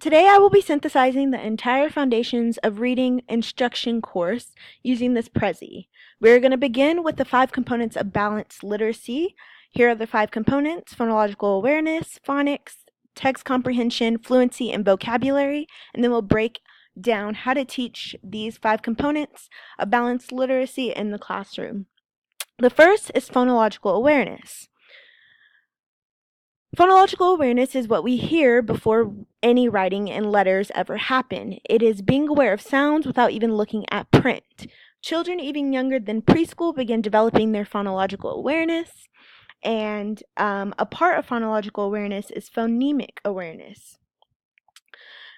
Today I will be synthesizing the entire Foundations of Reading instruction course using this Prezi. We're going to begin with the 5 components of balanced literacy. Here are the 5 components: phonological awareness, phonics, text comprehension, fluency, and vocabulary, and then we'll break down how to teach these 5 components of balanced literacy in the classroom. The first is phonological awareness. Phonological awareness is what we hear before any writing and letters ever happen. It is being aware of sounds without even looking at print. Children even younger than preschool begin developing their phonological awareness, and a part of phonological awareness is phonemic awareness.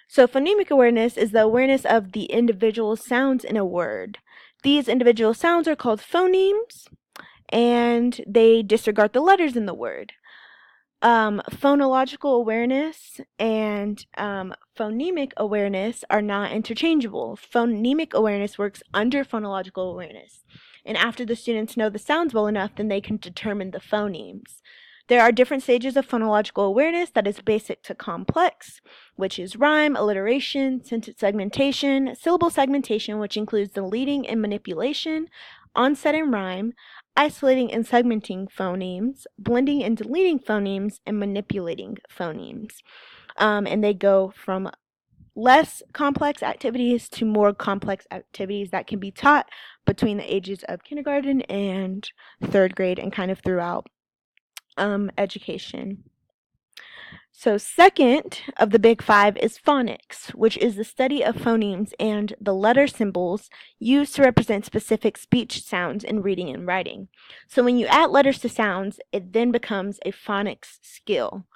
So phonemic awareness is the awareness of the individual sounds in a word. These individual sounds are called phonemes, and they disregard the letters in the word. Phonological awareness and phonemic awareness are not interchangeable. Phonemic awareness works under phonological awareness, and after the students know the sounds well enough, then they can determine the phonemes. There are different stages of phonological awareness that is basic to complex, which is rhyme, alliteration, sentence segmentation, syllable segmentation, which includes the leading and manipulation, onset and rhyme, isolating and segmenting phonemes, blending and deleting phonemes, and manipulating phonemes. And they go from less complex activities to more complex activities that can be taught between the ages of kindergarten and 3rd grade and kind of throughout education. So second of the big 5 is phonics, which is the study of phonemes and the letter symbols used to represent specific speech sounds in reading and writing. So when you add letters to sounds, it then becomes a phonics skill.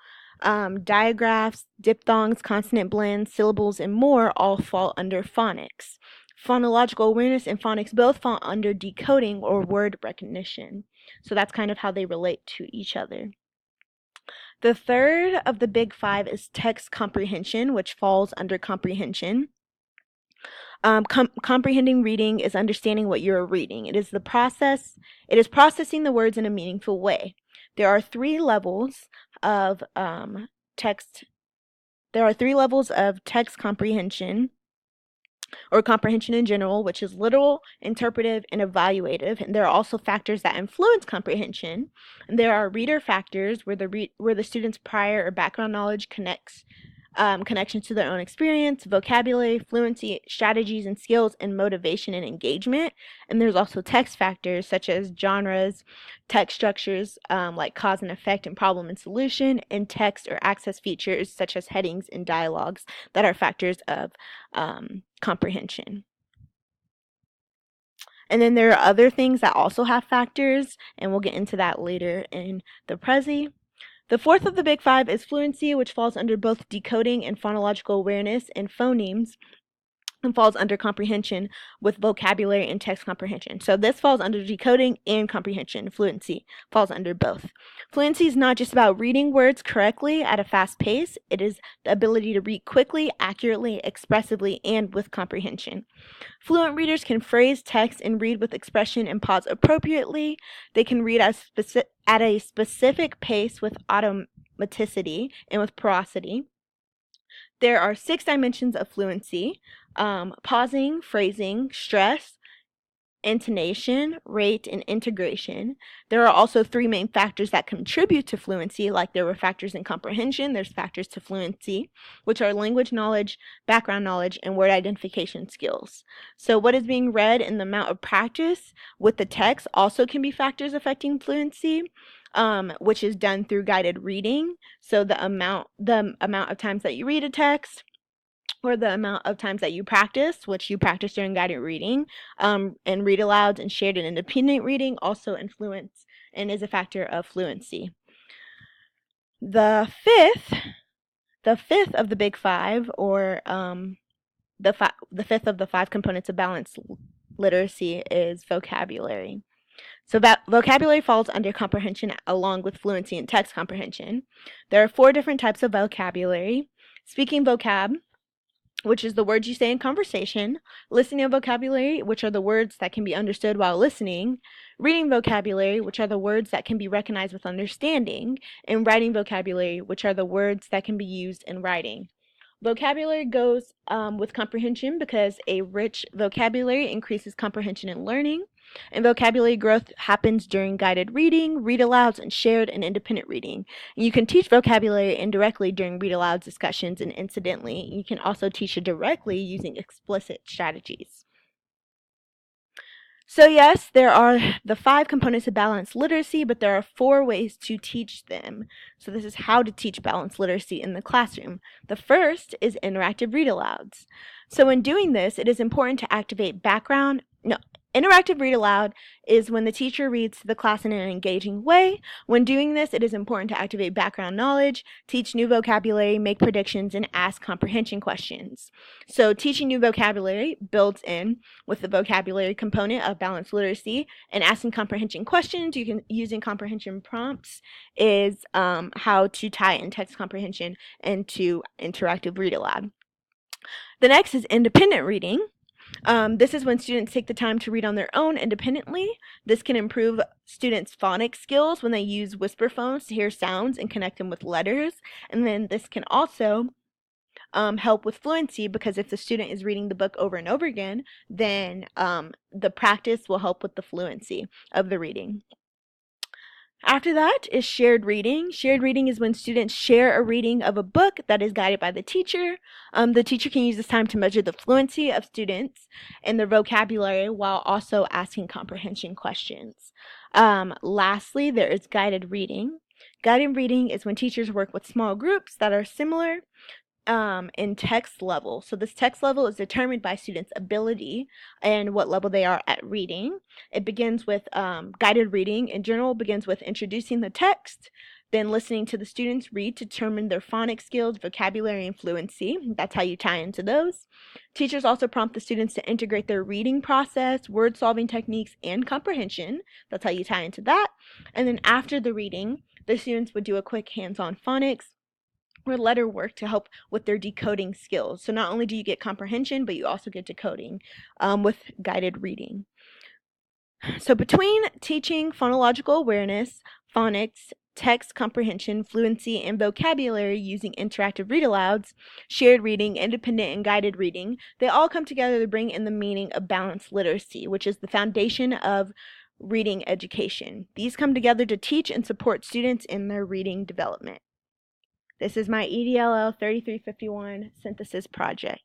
Digraphs, diphthongs, consonant blends, syllables, and more all fall under phonics. Phonological awareness and phonics both fall under decoding or word recognition. So that's kind of how they relate to each other. The third of the big 5 is text comprehension, which falls under comprehension. Comprehending reading is understanding what you're reading. It is processing the words in a meaningful way. There are 3 levels of text comprehension, or comprehension in general, which is literal, interpretive, and evaluative. And there are also factors that influence comprehension. And there are reader factors, where the student's prior or background knowledge connections to their own experience, vocabulary, fluency, strategies and skills, and motivation and engagement. And there's also text factors such as genres, text structures like cause and effect and problem and solution, and text or access features such as headings and dialogues that are factors of comprehension. And then there are other things that also have factors, and we'll get into that later in the Prezi. The fourth of the big 5 is fluency, which falls under both decoding and phonological awareness and phonemes, and falls under comprehension with vocabulary and text comprehension. So this falls under decoding and comprehension. Fluency falls under both. Fluency is not just about reading words correctly at a fast pace. It is the ability to read quickly, accurately, expressively, and with comprehension. Fluent readers can phrase text and read with expression and pause appropriately. They can read at a specific pace with automaticity and with porosity. There are 6 dimensions of fluency: pausing, phrasing, stress, intonation, rate, and integration. There are also 3 main factors that contribute to fluency. Like there were factors in comprehension, there's factors to fluency, which are language knowledge, background knowledge, and word identification skills. So what is being read and the amount of practice with the text also can be factors affecting fluency, which is done through guided reading. So the amount of times that you read a text, or the amount of times that you practice, which you practice during guided reading, and read alouds and shared and independent reading also influence and is a factor of fluency. The fifth of the big 5, or the fifth of the 5 components of balanced literacy, is vocabulary. So vocabulary falls under comprehension along with fluency and text comprehension. There are 4 different types of vocabulary: speaking vocab, which is the words you say in conversation; listening vocabulary, which are the words that can be understood while listening; reading vocabulary, which are the words that can be recognized with understanding; and writing vocabulary, which are the words that can be used in writing. Vocabulary goes with comprehension because a rich vocabulary increases comprehension and learning. And vocabulary growth happens during guided reading, read-alouds, and shared and independent reading. And you can teach vocabulary indirectly during read-alouds discussions, and incidentally, you can also teach it directly using explicit strategies. So yes, there are the 5 components of balanced literacy, but there are 4 ways to teach them. So this is how to teach balanced literacy in the classroom. The first is interactive read-alouds. So in doing this, it is important to activate interactive read aloud is when the teacher reads to the class in an engaging way. When doing this, it is important to activate background knowledge, teach new vocabulary, make predictions, and ask comprehension questions. So teaching new vocabulary builds in with the vocabulary component of balanced literacy, and asking comprehension questions using comprehension prompts is how to tie in text comprehension into interactive read aloud. The next is independent reading. This is when students take the time to read on their own independently. This can improve students' phonics skills when they use whisper phones to hear sounds and connect them with letters. And then this can also help with fluency, because if the student is reading the book over and over again, then the practice will help with the fluency of the reading. After that is shared reading. Shared reading is when students share a reading of a book that is guided by the teacher. The teacher can use this time to measure the fluency of students and their vocabulary while also asking comprehension questions. Lastly, there is guided reading. Guided reading is when teachers work with small groups that are similar in text level. So this text level is determined by students' ability and what level they are at reading. It begins with guided reading. In general, begins with introducing the text, then listening to the students read to determine their phonics skills, vocabulary, and fluency. That's how you tie into those. Teachers also prompt the students to integrate their reading process, word-solving techniques, and comprehension. That's how you tie into that. And then after the reading, the students would do a quick hands-on phonics or letter work to help with their decoding skills. So not only do you get comprehension, but you also get decoding with guided reading. So between teaching phonological awareness, phonics, text comprehension, fluency, and vocabulary using interactive read-alouds, shared reading, independent and guided reading, they all come together to bring in the meaning of balanced literacy, which is the foundation of reading education. These come together to teach and support students in their reading development. This is my EDLL 3351 synthesis project.